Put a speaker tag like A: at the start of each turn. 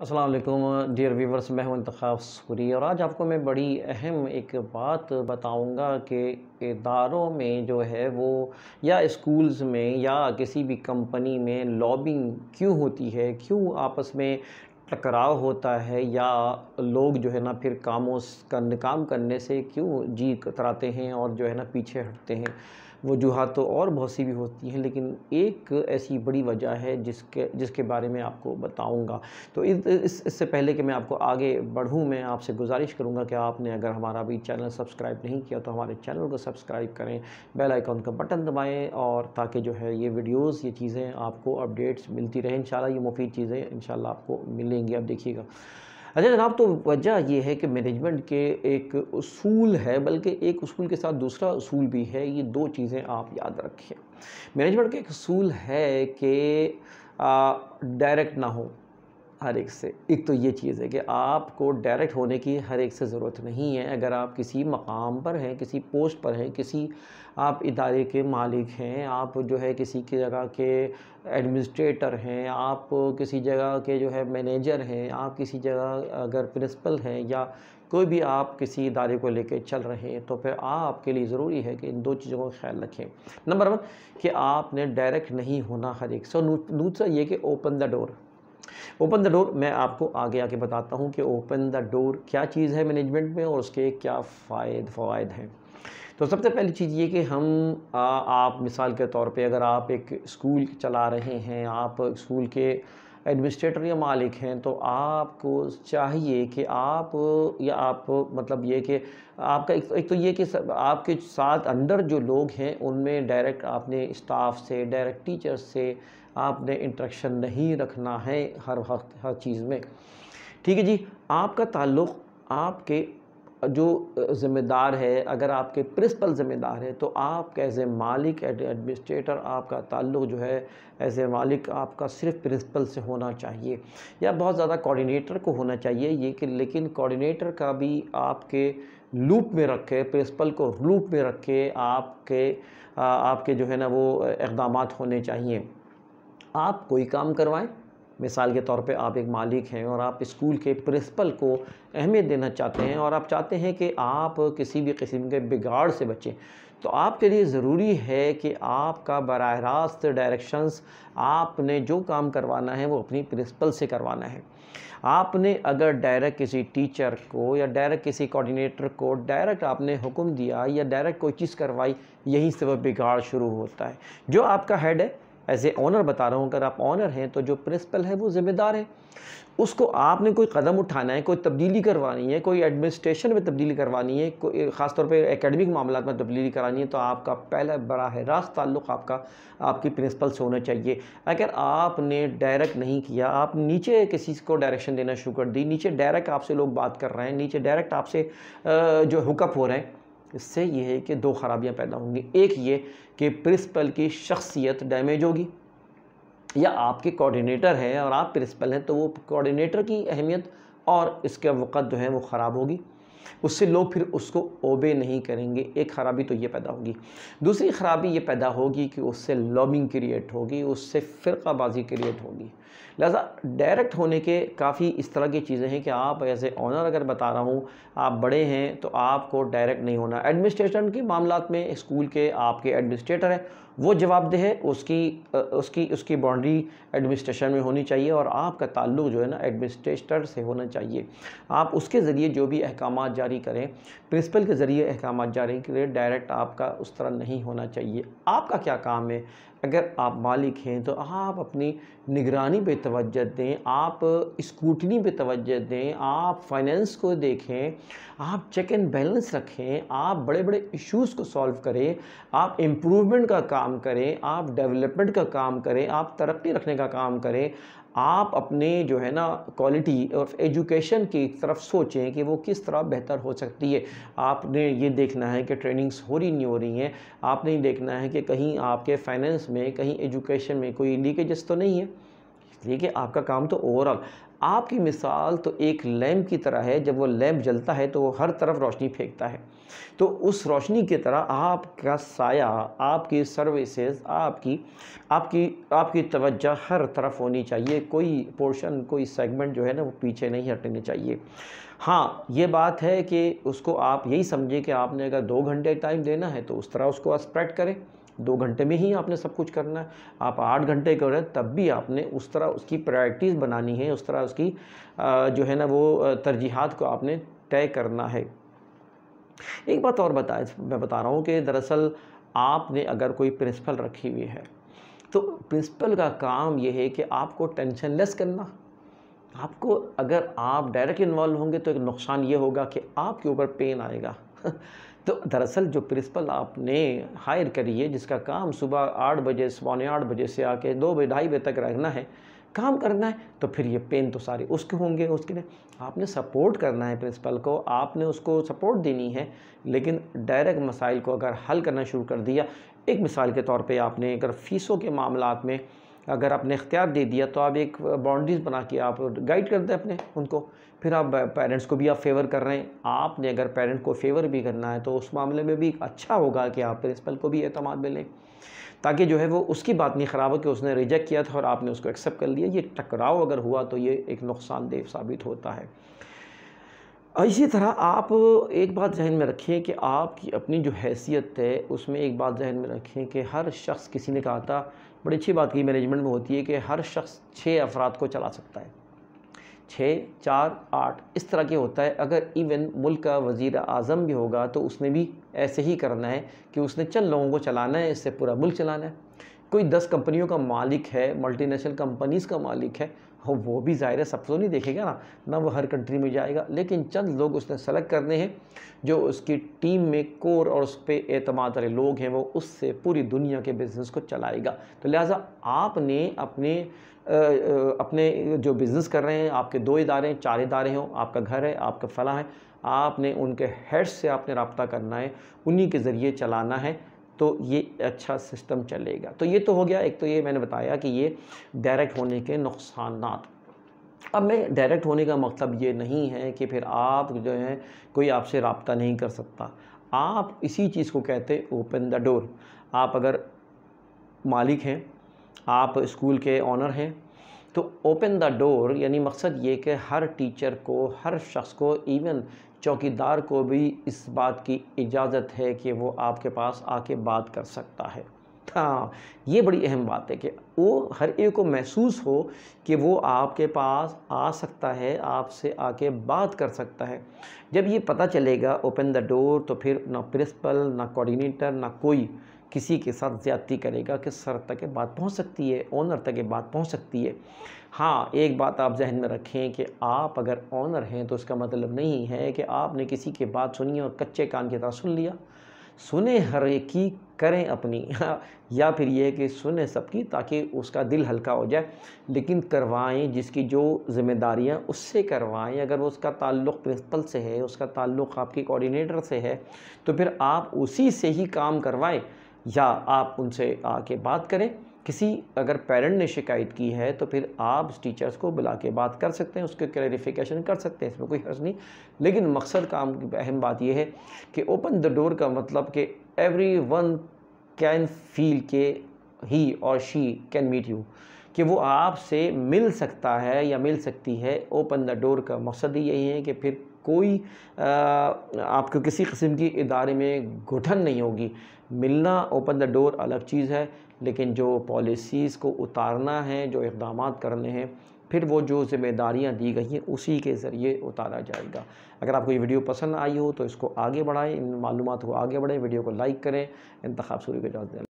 A: अस्सलाम वालेकुम dear viewers, मैं हूं इंतखाब सूरी और आज आपको मैं बड़ी अहम एक बात बताऊंगा कि इदारों में जो है वो या स्कूल्स में या किसी भी कंपनी में लॉबिंग क्यों होती है, क्यों आपस में टकराव होता है या लोग जो है ना फिर काम करने से क्यों जी कतराते हैं और जो है ना पीछे हटते हैं। वजूहात तो और बहुत सी भी होती हैं, लेकिन एक ऐसी बड़ी वजह है जिसके जिसके बारे में आपको बताऊंगा। तो इससे पहले कि मैं आपको आगे बढ़ूँ, मैं आपसे गुजारिश करूँगा कि आपने अगर हमारा अभी चैनल सब्सक्राइब नहीं किया तो हमारे चैनल को सब्सक्राइब करें, बेल आइकॉन का बटन दबाएं और ताकि जो है ये वीडियोस ये चीज़ें आपको अपडेट्स मिलती रहें। इंशाल्लाह ये मुफीद चीज़ें इंशाल्लाह आपको मिलेंगी। अब देखिएगा, अच्छा जनाब, तो वजह ये है कि मैनेजमेंट के एक उसूल है, बल्कि एक उसूल के साथ दूसरा उसूल भी है। ये दो चीज़ें आप याद रखें। मैनेजमेंट का एक उसूल है कि डायरेक्ट ना हो हर एक से। एक तो ये चीज़ है कि आपको डायरेक्ट होने की हर एक से ज़रूरत नहीं है। अगर आप किसी मकाम पर हैं, किसी पोस्ट पर हैं, किसी आप इदारे के मालिक हैं, आप जो है किसी की जगह के एडमिनिस्ट्रेटर हैं, आप किसी जगह के जो है मैनेजर हैं, आप किसी जगह अगर प्रिंसिपल हैं या कोई भी आप किसी इदारे को लेकर चल रहे हैं, तो फिर आपके लिए ज़रूरी है कि इन दो चीज़ों का ख्याल रखें। नंबर वन, कि आपने डायरेक्ट नहीं होना हर एक से। दूसरा ये कि open the door. Open the door मैं आपको आगे आके बताता हूँ कि ओपन द डोर क्या चीज़ है मैनेजमेंट में और उसके क्या फ़वाइद हैं। तो सबसे पहली चीज़ ये कि आप मिसाल के तौर पे अगर आप एक स्कूल चला रहे हैं, आप स्कूल के एडमिनिस्ट्रेटर या मालिक हैं, तो आपको चाहिए कि आप मतलब ये कि आपका एक तो ये कि आपके साथ अंडर जो लोग हैं उनमें डायरेक्ट आपने स्टाफ से, डायरेक्ट टीचर्स से आपने इंटरेक्शन नहीं रखना है हर वक्त हर चीज़ में। ठीक है जी। आपका ताल्लुक़ आपके जो ज़िम्मेदार है, अगर आपके प्रिंसिपल ज़िम्मेदार है, तो आप एज़ ए मालिक एडमिनिस्ट्रेटर आपका ताल्लुक़ जो है एज़ ए मालिक आपका सिर्फ प्रिंसिपल से होना चाहिए या बहुत ज़्यादा कोऑर्डिनेटर को होना चाहिए। ये कि लेकिन कोऑर्डिनेटर का भी आपके लूप में रखे, प्रिंसिपल को लूप में रखे आपके जो है ना वो इक़दामात होने चाहिए। आप कोई काम करवाएं, मिसाल के तौर पे आप एक मालिक हैं और आप स्कूल के प्रिंसिपल को अहमियत देना चाहते हैं और आप चाहते हैं कि आप किसी भी किस्म के बिगाड़ से बचें, तो आपके लिए ज़रूरी है कि आपका बराह रास्त डायरेक्शंस, आपने जो काम करवाना है वो अपनी प्रिंसिपल से करवाना है। आपने अगर डायरेक्ट किसी टीचर को या डायरेक्ट किसी कोऑर्डिनेटर को डायरेक्ट आपने हुक्म दिया या डायरेक्ट कोई चीज़ करवाई, यहीं से वह बिगाड़ शुरू होता है। जो आपका हेड है, एज ए ऑनर बता रहा हूँ, अगर आप ऑनर हैं तो जो प्रिंसिपल है वो ज़िम्मेदार है। उसको आपने कोई कदम उठाना है, कोई तब्दीली करवानी है, कोई एडमिनिस्ट्रेशन में तब्दीली करवानी है, कोई ख़ास तौर पे एकेडमिक मामलात में तब्दीली करानी है, तो आपका पहला बराह रास्त ताल्लुक़ आपकी प्रिंसिपल से होना चाहिए। अगर आपने डायरेक्ट नहीं किया, आप नीचे किसी को डायरेक्शन देना शुरू कर दी, नीचे डायरेक्ट आपसे लोग बात कर रहे हैं, नीचे डायरेक्ट आपसे जो हुकअप हो रहे हैं, इससे ये है कि दो खराबियां पैदा होंगी। एक ये कि प्रिंसिपल की शख्सियत डैमेज होगी, या आपके कोऑर्डिनेटर हैं और आप प्रिंसिपल हैं तो वो कोऑर्डिनेटर की अहमियत और इसके वक़्त जो है वो ख़राब होगी, उससे लोग फिर उसको ओबे नहीं करेंगे। एक ख़राबी तो ये पैदा होगी। दूसरी ख़राबी ये पैदा होगी कि उससे लॉबिंग क्रिएट होगी, उससे फ़िरक़ाबाज़ी क्रिएट होगी। लिहाजा डायरेक्ट होने के काफ़ी इस तरह की चीज़ें हैं कि आप एज़ ए ऑनर अगर बता रहा हूँ, आप बड़े हैं तो आपको डायरेक्ट नहीं होना। एडमिनिस्ट्रेशन के मामलात में स्कूल के आपके एडमिनिस्ट्रेटर हैं, वो जवाबदेह है, उसकी बाउंड्री एडमिनिस्ट्रेशन में होनी चाहिए और आपका ताल्लुक़ जो है ना एडमिनिस्ट्रेटर से होना चाहिए। आप उसके ज़रिए जो भी अहकामात जारी करें, प्रिंसिपल के ज़रिए अहकामात जारी करें, डायरेक्ट आपका उस तरह नहीं होना चाहिए। आपका क्या काम है? अगर आप मालिक हैं तो आप अपनी निगरानी पे तवज्जो दें, आप स्क्रूटनी पे तवज्जो दें, आप फाइनेंस को देखें, आप चेक एंड बैलेंस रखें, आप बड़े बड़े इश्यूज़ को सॉल्व करें, आप इम्प्रूवमेंट का काम करें, आप डेवलपमेंट का काम करें, आप तरक्की रखने का काम करें। आप अपने जो है ना क्वालिटी और एजुकेशन की तरफ सोचें कि वो किस तरह बेहतर हो सकती है। आपने ये देखना है कि ट्रेनिंग्स हो रही नहीं हो रही हैं, आपने ये देखना है कि कहीं आपके फाइनेंस में, कहीं एजुकेशन में कोई लीकेजेस तो नहीं है। इसलिए कि आपका काम तो ओवरऑल आपकी मिसाल तो एक लैंप की तरह है, जब वो लैंप जलता है तो वो हर तरफ रोशनी फेंकता है। तो उस रोशनी की तरह आपका साया, आपकी सर्विसेज, आपकी आपकी आपकी तवज्जो हर तरफ होनी चाहिए, कोई पोर्शन, कोई सेगमेंट जो है ना वो पीछे नहीं हटनी चाहिए। हाँ, ये बात है कि उसको आप यही समझें कि आपने अगर 2 घंटे टाइम देना है तो उस तरह उसको स्प्रेड करें, 2 घंटे में ही आपने सब कुछ करना है। आप 8 घंटे करें तब भी आपने उस तरह उसकी प्रायोरिटीज़ बनानी है, उस तरह उसकी जो है ना वो तरजीहात को आपने तय करना है। एक बात और मैं बता रहा हूँ कि दरअसल आपने अगर कोई प्रिंसिपल रखी हुई है, तो प्रिंसिपल का काम ये है कि आपको टेंशन लेस करना। आपको, अगर आप डायरेक्ट इन्वॉल्व होंगे तो एक नुकसान ये होगा कि आपके ऊपर पेन आएगा। तो दरअसल जो प्रिंसिपल आपने हायर करी है, जिसका काम सुबह 8 बजे, पौने 8 बजे से आके 2 बजे, ढाई बजे तक रहना है, काम करना है, तो फिर ये पेन तो सारे उसके होंगे। उसके लिए आपने सपोर्ट करना है प्रिंसिपल को, आपने उसको सपोर्ट देनी है, लेकिन डायरेक्ट मसाइल को अगर हल करना शुरू कर दिया, एक मिसाल के तौर पे आपने अगर फ़ीसों के मामलात में अगर आपने इख्तियार दे दिया, तो आप एक बाउंड्रीज़ बना के आप गाइड कर दें अपने उनको, फिर आप पेरेंट्स को भी आप फेवर कर रहे हैं। आपने अगर पेरेंट को फेवर भी करना है तो उस मामले में भी अच्छा होगा कि आप प्रिंसिपल को भी एतमाद में लें, ताकि जो है वो उसकी बात नहीं ख़राब हो कि उसने रिजेक्ट किया था और आपने उसको एक्सेप्ट कर लिया। ये टकराव अगर हुआ तो ये एक नुकसानदेह साबित होता है। इसी तरह आप एक बात ज़हन में रखें कि आपकी अपनी जो हैसियत है उसमें एक बात ज़हन में रखें कि हर शख्स, किसी ने कहा था, बड़ी अच्छी बात की मैनेजमेंट में होती है कि हर शख्स 6 अफराद को चला सकता है। 6, 4, 8 इस तरह के होता है। अगर इवन मुल्क का वज़ीर आज़म भी होगा तो उसने भी ऐसे ही करना है कि उसने चंद लोगों को चलाना है, इससे पूरा मुल्क चलाना है। कोई 10 कंपनियों का मालिक है, मल्टीनेशनल कंपनीज़ का मालिक है, हो वो भी ज़ाहिर है सब तो नहीं देखेगा ना वो हर कंट्री में जाएगा, लेकिन चंद लोग उसने सेलेक्ट करने हैं जो उसकी टीम में कोर और उस पे एतमाद वाले लोग हैं, वो उससे पूरी दुनिया के बिज़नेस को चलाएगा। तो लिहाजा आपने अपने जो बिज़नेस कर रहे हैं, आपके 2 इदारे, 4 इदारे हों, आपका घर है, आपका फलां है, आपने उनके हेड्स से आपने रब्ता करना है, उन्हीं के ज़रिए चलाना है, तो ये अच्छा सिस्टम चलेगा। तो ये तो हो गया, एक तो ये मैंने बताया कि ये डायरेक्ट होने के नुकसानात। अब मैं डायरेक्ट होने का मतलब ये नहीं है कि फिर आप जो है कोई आपसे रब्ता नहीं कर सकता। आप इसी चीज़ को कहते हैं ओपन द डोर। आप अगर मालिक हैं, आप स्कूल के ऑनर हैं, तो ओपन द डोर यानी मकसद ये कि हर टीचर को, हर शख्स को, इवन चौकीदार को भी इस बात की इजाज़त है कि वो आपके पास आके बात कर सकता है। हाँ, ये बड़ी अहम बात है कि वो हर एक को महसूस हो कि वो आपके पास आ सकता है, आपसे आके बात कर सकता है। जब ये पता चलेगा ओपन द डोर, तो फिर ना प्रिंसिपल, ना कोऑर्डिनेटर, ना कोई किसी के साथ ज़्यादती करेगा कि सर तक ये बात पहुंच सकती है, ओनर तक ये बात पहुंच सकती है। हाँ, एक बात आप जहन में रखें कि आप अगर ओनर हैं तो इसका मतलब नहीं है कि आपने किसी की बात सुनी और कच्चे कान की तरह सुन लिया। सुने हर एक की, करें अपनी। या फिर ये है कि सुने सबकी ताकि उसका दिल हल्का हो जाए, लेकिन करवाएं जिसकी जो ज़िम्मेदारियां उससे करवाएं। अगर उसका ताल्लुक़ प्रिंसिपल से है, उसका ताल्लुक़ आपकी कोऑर्डिनेटर से है, तो फिर आप उसी से ही काम करवाएं, या आप उनसे आके बात करें। किसी अगर पेरेंट ने शिकायत की है तो फिर आप टीचर्स को बुला के बात कर सकते हैं, उसके क्लैरिफिकेशन कर सकते हैं, इसमें कोई हर्ज नहीं। लेकिन मकसद काम की अहम बात यह है कि ओपन द डोर का मतलब कि एवरीवन कैन फील के ही और शी कैन मीट यू, कि वो आपसे मिल सकता है या मिल सकती है। ओपन द डोर का मकसद ही यही है कि फिर कोई आपको किसी किस्म की इदारे में घुटन नहीं होगी। मिलना, ओपन द डोर अलग चीज़ है, लेकिन जो पॉलिसीज़ को उतारना है, जो इक़दामात करने हैं, फिर वो जो ज़िम्मेदारियाँ दी गई हैं उसी के ज़रिए उतारा जाएगा। अगर आपको ये वीडियो पसंद आई हो तो इसको आगे बढ़ाएँ, इन मालूमात को आगे बढ़ाएँ, वीडियो को लाइक करें, इंतखाब सूरी को इजाज़त दें।